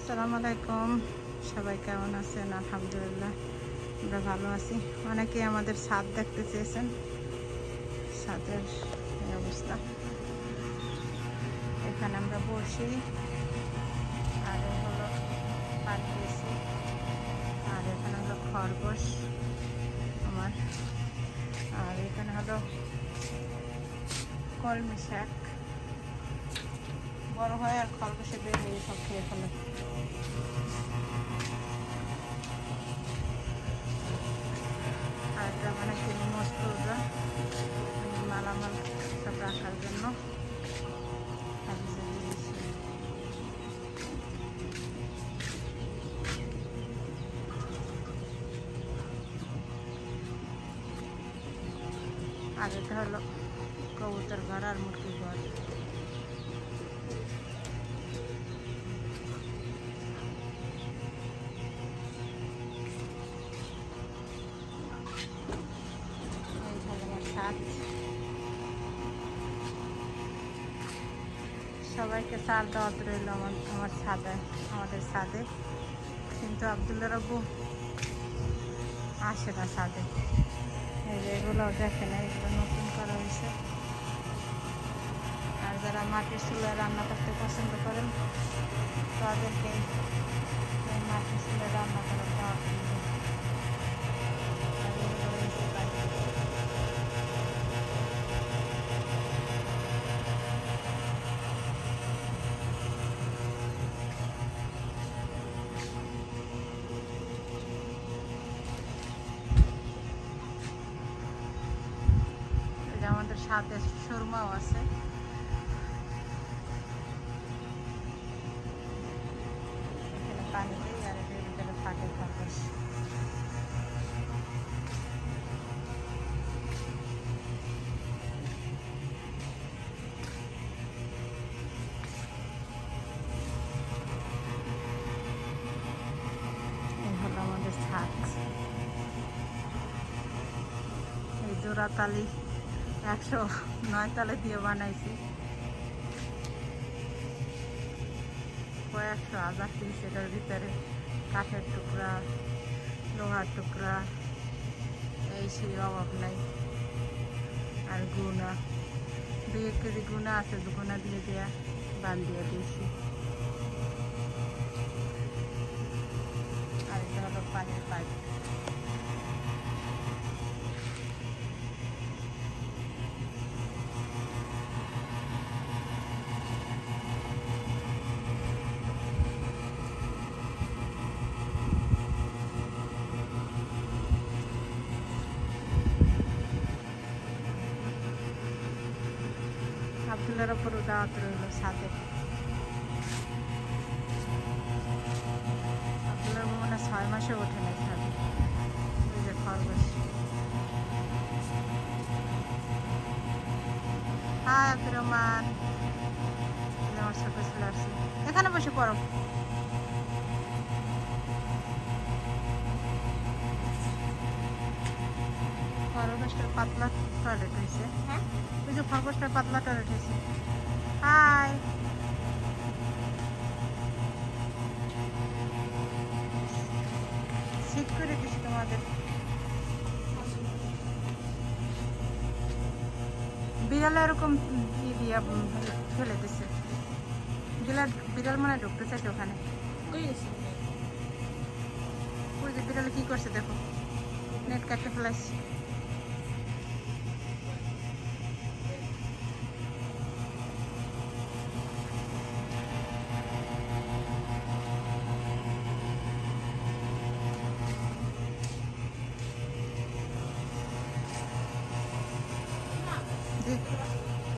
আসসালামু আলাইকুম, সবাই কেমন আছেন? আলহামদুলিল্লাহ আমরা ভালো আছি। অনেকে আমাদের ছাদ দেখতে চেয়েছেন, ছাদের এই অবস্থা। এখানে আমরা বসি, আর এই হলো পানি দিয়েছি, আর এখানে হলো খরগোশ আমার, আর এখানে হলো কলমি শাক বড় হয় আর খরগোশে বের হয়ে সব খেয়ে ফেলে। আর এটা মানে কিনে মস্তুরা মালামাল সব রাখার জন্য আর এটা হলো কবুতর ঘর আর মুরগি ঘর। সবাইকে চাল দাওয়াত রইল আমার ছাদে, আমাদের ছাদে, কিন্তু আব্দুল্লাহ আব্বু আসে না ছাদে। এই যে এগুলো দেখেন, এগুলো নতুন করা হয়েছে। আর যারা মাটির চুলায় রান্না করতে পছন্দ করেন তাদেরকে এই মাটির চুলায় রান্না করার দাওয়াত রইল। আমাদের সাথে সুরমাও আছে। এখানে পানি দিই আর এর ভিতরে থাকে খরগোশ। এই হলো আমাদের ছাদ। এই জোড়াতালি 109 তালে দিয়ে বানাইছি, কয়েকশো হাজার পিস। এটার ভিতরে কাঠের টুকরা, লোহার টুকরা, এই সেই অভাব নাই। আর গুনা 2 কেজি গুনা আছে, গুনা দিয়ে দেওয়া বান্ধিয়ে দিয়েছি। আর এটা হলো পানির পাইপ। আব্দুল্লার ওপরও দাওয়াত রইল ছাদে। আব্দুল্লার মনে 6 মাসে ওঠে নাই ছাদে। ওই যে খরগোশ। হাই আব্দুর রহমান, আমার ছোট ছেলে আসছে। এখানে বসে পড়ো। খরগোশটার পাতলা টয়লেট হয়েছে। ওই যে খরগোশটার পাতলা টয়লেট হয়েছে। হাই, সিট করে দিচ্ছি তোমাদের। বিড়াল এরকম দিয়া ফেলে দিচ্ছে। বিড়াল মনে ঢুকতে চাইছে ওখানে। ওই যে বিড়ালে কি করছে দেখো, নেট কাটতে ফেলাইছে।